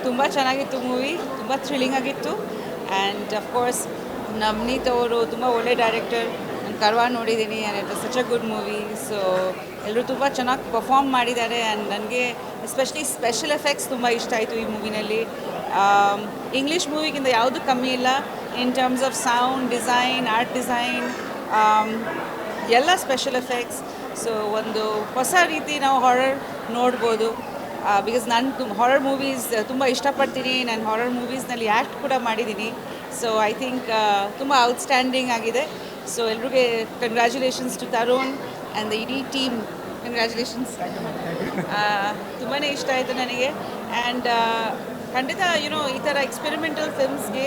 ತುಂಬ ಚೆನ್ನಾಗಿತ್ತು ಮೂವಿ, ತುಂಬ ಥ್ರಿಲ್ಲಿಂಗ್ ಆಗಿತ್ತು. ಆ್ಯಂಡ್ ಅಫ್ಕೋರ್ಸ್ ನವನೀತ್ ಅವರು ತುಂಬ ಒಳ್ಳೆ ಡೈರೆಕ್ಟರ್. ನಾನು ಕರ್ವಾ ನೋಡಿದ್ದೀನಿ and it was such a good movie. So ಎಲ್ಲರೂ ತುಂಬ ಚೆನ್ನಾಗಿ ಪರ್ಫಾರ್ಮ್ ಮಾಡಿದ್ದಾರೆ. ಆ್ಯಂಡ್ ನನಗೆ ಎಸ್ಪೆಷಲಿ ಸ್ಪೆಷಲ್ ಎಫೆಕ್ಟ್ಸ್ ತುಂಬ ಇಷ್ಟ ಆಯಿತು ಈ ಮೂವಿನಲ್ಲಿ. ಇಂಗ್ಲೀಷ್ ಮೂವಿಗಿಂತ ಯಾವುದೂ ಕಮ್ಮಿ ಇಲ್ಲ in terms of sound design, art design, ಎಲ್ಲ ಸ್ಪೆಷಲ್ ಎಫೆಕ್ಟ್ಸ್. ಸೊ ಒಂದು ಹೊಸ ರೀತಿ ನಾವು ಹಾರರ್ ನೋಡ್ಬೋದು. ಬಿಕಾಸ್ ನಾನು ಹಾರರ್ ಮೂವೀಸ್ ತುಂಬ ಇಷ್ಟಪಡ್ತೀನಿ. ನಾನು ಹಾರರ್ ಮೂವೀಸ್ನಲ್ಲಿ ಆ್ಯಕ್ಟ್ ಕೂಡ ಮಾಡಿದ್ದೀನಿ. ಸೊ ಐ ಥಿಂಕ್ ತುಂಬ ಔಟ್ಸ್ಟ್ಯಾಂಡಿಂಗ್ ಆಗಿದೆ. ಸೊ ಎಲ್ರಿಗೂ congratulations to Tarun and the ಇಡೀ ಟೀಮ್. ಕಂಗ್ರ್ಯಾಚುಲೇಷನ್ಸ್. ತುಂಬಾ ಇಷ್ಟ ಆಯಿತು ನನಗೆ. ಆ್ಯಂಡ್ ಖಂಡಿತ ಈ ಥರ ಎಕ್ಸ್ಪೆರಿಮೆಂಟಲ್ ಫಿಲ್ಮ್ಸ್ಗೆ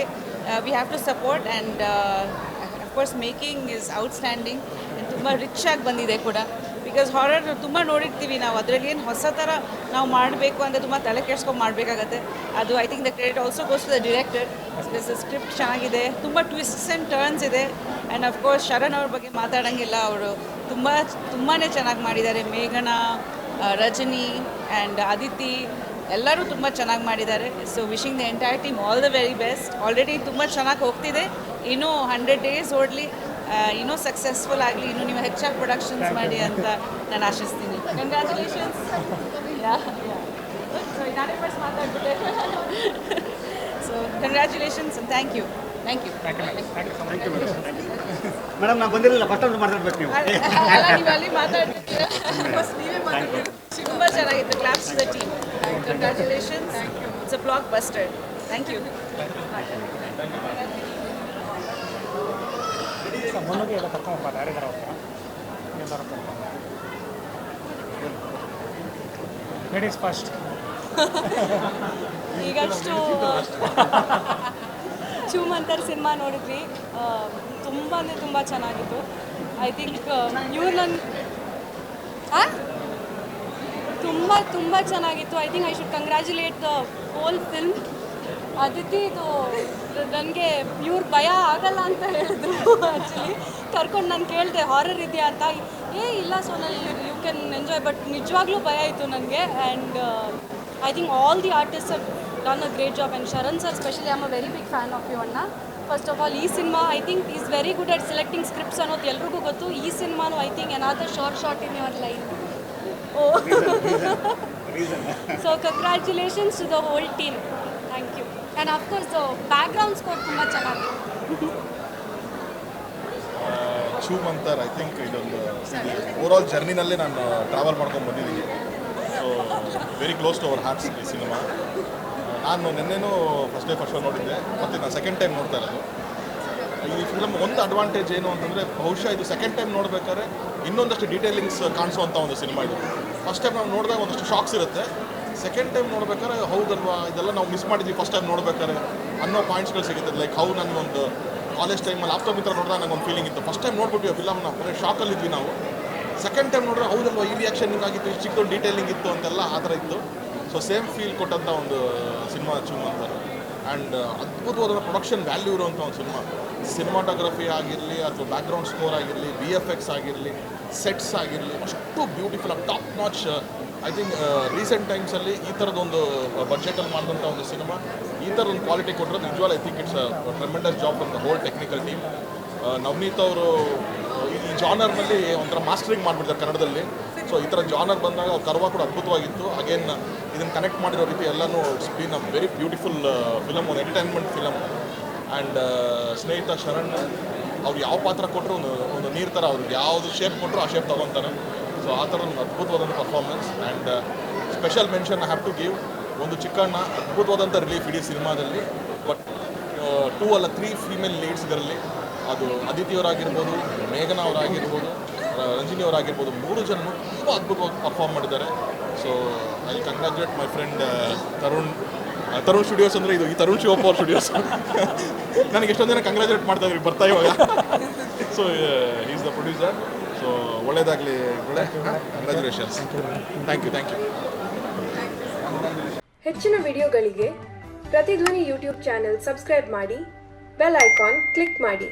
we have to support. And of course making is outstanding. ತುಂಬ ರಿಚ್ ಆಗಿ ಬಂದಿದೆ ಕೂಡ. ಬಿಕಾಸ್ ಹಾರರ್ ತುಂಬ ನೋಡಿರ್ತೀವಿ ನಾವು, ಅದರಲ್ಲಿ ಏನು ಹೊಸ ಥರ ನಾವು ಮಾಡಬೇಕು ಅಂದರೆ ತುಂಬ ತಲೆ ಕೆಡ್ಸ್ಕೊಂಡು ಮಾಡಬೇಕಾಗತ್ತೆ. ಅದು I think the credit also goes to the director. Because script ಚೆನ್ನಾಗಿದೆ, ತುಂಬ ಟ್ವಿಸ್ಟ್ಸ್ ಆ್ಯಂಡ್ ಟರ್ನ್ಸ್ ಇದೆ. ಆ್ಯಂಡ್ ಅಫ್ಕೋರ್ಸ್ ಶರಣ್ ಅವ್ರ ಬಗ್ಗೆ ಮಾತಾಡೋಂಗಿಲ್ಲ, ಅವರು ತುಂಬಾ ಚೆನ್ನಾಗಿ ಮಾಡಿದ್ದಾರೆ. ಮೇಘನಾ, ರಜನಿ ಆ್ಯಂಡ್ ಅದಿತಿ ಎಲ್ಲರೂ ತುಂಬ ಚೆನ್ನಾಗಿ ಮಾಡಿದ್ದಾರೆ. So wishing the entire team all the very best. Already ತುಂಬ ಚೆನ್ನಾಗಿ ಹೋಗ್ತಿದೆ. ಇನ್ನೂ 100 days ಓಡಲಿ, ಇನ್ನೂ ಸಕ್ಸಸ್ಫುಲ್ ಆಗಲಿ, ಇನ್ನೂ ನೀವು ಹೆಚ್ಚಾಗಿ ಪ್ರೊಡಕ್ಷನ್ಸ್ ಮಾಡಿ ಅಂತ ನಾನು ಆಶಿಸ್ತೀನಿ. ಕಂಗ್ರ್ಯಾಚುಲೇಷನ್ಸ್. ನಾನೇ ಫಸ್ಟ್ ಮಾತಾಡ್ಬಿಟ್ಟೆ. So congratulations and thank you. Madam ನಾವು ಬಂದಿರಲಿಲ್ಲ, ಫಸ್ಟ್ ಅಂತ ಮಾತಾಡ್ಬೇಕು ನೀವು. ನೀವು ಅಲ್ಲಿ ಮಾತಾಡ್ತಿದ್ದೀರಾ, ಫಸ್ಟ್ ನೀವೇ ಮಾತಾಡ್ತೀರಾ. ತುಂಬ ಚೆನ್ನಾಗಿತ್ತು. Claps to the team. Congratulations. It's a blockbuster. Thank you. ಮೊನ್ನೆಗೆ ಎಲ್ಲ ಕರ್ಕೊಂಡ್ಬಾರ ಯಾರಿಗಾರ ಲೇಡೀಸ್ ಫಸ್ಟ್. ಈಗಷ್ಟು ಚೂಮಂತರ್ ಸಿನಿಮಾ ನೋಡಿದ್ವಿ. ತುಂಬ ಅಂದರೆ ತುಂಬ ಚೆನ್ನಾಗಿತ್ತು. ಐ ಥಿಂಕ್ ಇವ್ರು ನನ್ನ ತುಂಬ ಚೆನ್ನಾಗಿತ್ತು. I think I should congratulate the whole film. Aditi ಇದು ನನಗೆ ಇವ್ರು ಭಯ ಆಗಲ್ಲ ಅಂತ ಹೇಳಿದ್ರು. ಆ್ಯಕ್ಚುಲಿ ಕರ್ಕೊಂಡು ನಾನು ಕೇಳಿದೆ ಹಾರರ್ ಇದೆಯಾ ಅಂತ. ಇಲ್ಲ Sonal you can enjoy, but ನಿಜವಾಗ್ಲೂ ಭಯ ಇತ್ತು ನನಗೆ. And I think all the artist have done a great job. And Sharan sir specially I am a very big fan of you ಅಣ್ಣ. ಫಸ್ಟ್ ಆಫ್ ಆಲ್ ಈ cinema I think is very good at selecting scripts ಅನ್ನೋದು ಎಲ್ರಿಗೂ ಗೊತ್ತು. ಈ ಸಿನಿಮಾನು I think another short in your life. So congratulations to the whole team. Thank you. And of course background score ತುಂಬ ಚೆನ್ನಾಗಿದೆ. Choo Mantar I think ಇದೊಂದು overall ಜರ್ನಿನಲ್ಲೇ ನಾನು ಟ್ರಾವೆಲ್ ಮಾಡ್ಕೊಂಡು ಬಂದಿದ್ದೀನಿ. So very close to our hearts ಈ ಸಿನಿಮಾ. ನಾನು ನಿನ್ನೆನೂ ಫಸ್ಟ್ ಶೋ ನೋಡಿದ್ದೆ, ಮತ್ತು ನಾನು ಸೆಕೆಂಡ್ ಟೈಮ್ ನೋಡ್ತಾ ಇರೋದು. ಈ ಫಿಲಮ್ ಒಂದು ಅಡ್ವಾಂಟೇಜ್ ಏನು ಅಂತಂದರೆ, ಬಹುಶಃ ಇದು ಸೆಕೆಂಡ್ ಟೈಮ್ ನೋಡಬೇಕಾದ್ರೆ ಇನ್ನೊಂದಷ್ಟು ಡೀಟೇಲಿಂಗ್ಸ್ ಕಾಣಿಸುವಂಥ ಒಂದು ಸಿನಿಮಾ ಇದು. ಫಸ್ಟ್ ಟೈಮ್ ನಾವು ನೋಡಿದಾಗ ಒಂದಷ್ಟು ಶಾಕ್ಸ್ ಇರುತ್ತೆ. ಸೆಕೆಂಡ್ ಟೈಮ್ ನೋಡ್ಬೇಕಾದ್ರೆ ಹೌದಲ್ವಾ ಇದೆಲ್ಲ ನಾವು ಮಿಸ್ ಮಾಡಿದ್ವಿ ಫಸ್ಟ್ ಟೈಮ್ ನೋಡ್ಬೇಕಾದ್ರೆ ಅನ್ನೋ ಪಾಯಿಂಟ್ಸ್ಗಳು ಸಿಗುತ್ತೆ. ಲೈಕ್ ಹೌ ನನಗೊಂದು ಕಾಲೇಜ್ ಟೈಮಲ್ಲಿ ಲ್ಯಾಪ್ಟಾಪ್ ಮಿತ್ರ ನೋಡಿದಾಗ ನನಗೊಂದು ಫೀಲಿಂಗ್ ಇತ್ತು. ಫಸ್ಟ್ ಟೈಮ್ ನೋಡ್ಬಿಟ್ವಿ ಫಿಲಮ್ನ, ಬರೀ ಶಾಕಲ್ಲಿದ್ವಿ ನಾವು. ಸೆಕೆಂಡ್ ಟೈಮ್ ನೋಡಿದ್ರೆ ಹೌದಲ್ವಾ ಈ ರಿಯಾಕ್ಷನ್ ಹಿಂಗಾಗಿತ್ತು, ಇಷ್ಟು ಚಿಕ್ಕದೊಂದು ಡೀಟೇಲಿಂಗ್ ಇತ್ತು ಅಂತೆಲ್ಲ ಆ ಥರ ಇತ್ತು. ಸೊ ಸೇಮ್ ಫೀಲ್ ಕೊಟ್ಟಂಥ ಒಂದು ಸಿನಿಮಾ ಚೂಮಂತರ್. ಆ್ಯಂಡ್ ಅದ್ಭುತವಾದ ಪ್ರೊಡಕ್ಷನ್ ವ್ಯಾಲ್ಯೂ ಇರುವಂಥ ಒಂದು ಸಿನಿಮಾ. ಸಿನಿಮಾಟೋಗ್ರಫಿ ಆಗಿರಲಿ ಅಥವಾ ಬ್ಯಾಕ್ಗ್ರೌಂಡ್ ಸ್ಕೋರ್ ಆಗಿರಲಿ, VFX ಆಗಿರಲಿ, ಸೆಟ್ಸ್ ಆಗಿರಲಿ, ಅಷ್ಟು ಬ್ಯೂಟಿಫುಲ್ ಆಗಿ top notch. I think recent ಟೈಮ್ಸಲ್ಲಿ ಈ ಥರದೊಂದು ಬಡ್ಜೆಟಲ್ಲಿ ಮಾಡಿದಂಥ ಒಂದು ಸಿನಿಮಾ ಈ ಥರದೊಂದು ಕ್ವಾಲಿಟಿ ಕೊಟ್ಟರೆ ನಿಜವಾಗ್ಲೂ I think it's tremendous job from the whole technical team. Navaneeth ಅವರು ಈ ಜಾನರ್ನಲ್ಲಿ ಒಂಥರ ಮಾಸ್ಟರಿಂಗ್ ಮಾಡಿಬಿಡ್ತಾರೆ ಕನ್ನಡದಲ್ಲಿ. ಸೊ ಈ ಥರ ಜಾನರ್ ಬಂದಾಗ ಕರ್ವಾ ಕೂಡ ಅದ್ಭುತವಾಗಿತ್ತು. ಅಗೇನ್ ಇದನ್ನು ಕನೆಕ್ಟ್ ಮಾಡಿರೋ ರೀತಿ ಎಲ್ಲನೂ it's been a very beautiful film, ಒಂದು ಎಂಟರ್ಟೈನ್ಮೆಂಟ್ ಫಿಲಮ್. ಆ್ಯಂಡ್ ಸ್ನೇಹಿತ ಶರಣ್ ಅವ್ರು ಯಾವ ಪಾತ್ರ ಕೊಟ್ಟರು ಒಂದು ನೀರು ಥರ, ಅವ್ರಿಗೆ ಯಾವುದು ಶೇಪ್ ಕೊಟ್ಟರು ಆ ಶೇಪ್ ತೊಗೊತಾರೆ. ಸೊ ಆ ಥರ ಒಂದು ಅದ್ಭುತವಾದಂಥ performance. And special mention I have to give ಒಂದು ಚಿಕ್ಕಣ್ಣ, ಅದ್ಭುತವಾದಂಥ ರಿಲೀಫ್ ಇಡೀ ಸಿನಿಮಾದಲ್ಲಿ. ಬಟ್ 2 ಅಲ್ಲ 3 ಫೀಮೇಲ್ ಲೀಡ್ಸ್ಗಳಲ್ಲಿ, ಅದು ಅದಿತಿಯವರಾಗಿರ್ಬೋದು, ಮೇಘನಾ ಅವರಾಗಿರ್ಬೋದು, ರಂಜಿನಿ ಅವರಾಗಿರ್ಬೋದು, 3 ಜನರು ತುಂಬ ಅದ್ಭುತವಾಗಿ ಪರ್ಫಾರ್ಮ್ ಮಾಡಿದ್ದಾರೆ. So I congratulate my friend Tarun studios ಅಂದರೆ ಇದು ಈ ತರುಣ್ ಶಿವಪ್ಪ ಅವ್ರ ಸ್ಟುಡಿಯೋಸ್. ನನಗೆ ಎಷ್ಟೊಂದು ಜನ ಕಂಗ್ರ್ಯಾಚುಲೇಟ್ ಮಾಡ್ತಾ ಇದ್ರಿ ಬರ್ತಾ ಇವಾಗ. So is the producer. So ಒಳ್ಳೇದಾಗಲಿ, ಒಳ್ಳೆ ಕಂಗ್ರ್ಯಾಚುಲೇಷನ್ಸ್. Thank you. ಹೆಚ್ಚಿನ ವಿಡಿಯೋಗಳಿಗೆ ಪ್ರತಿಧ್ವನಿ ಯೂಟ್ಯೂಬ್ ಚಾನೆಲ್ ಸಬ್ಸ್ಕ್ರೈಬ್ ಮಾಡಿ, ಬೆಲ್ ಐಕಾನ್ ಕ್ಲಿಕ್ ಮಾಡಿ.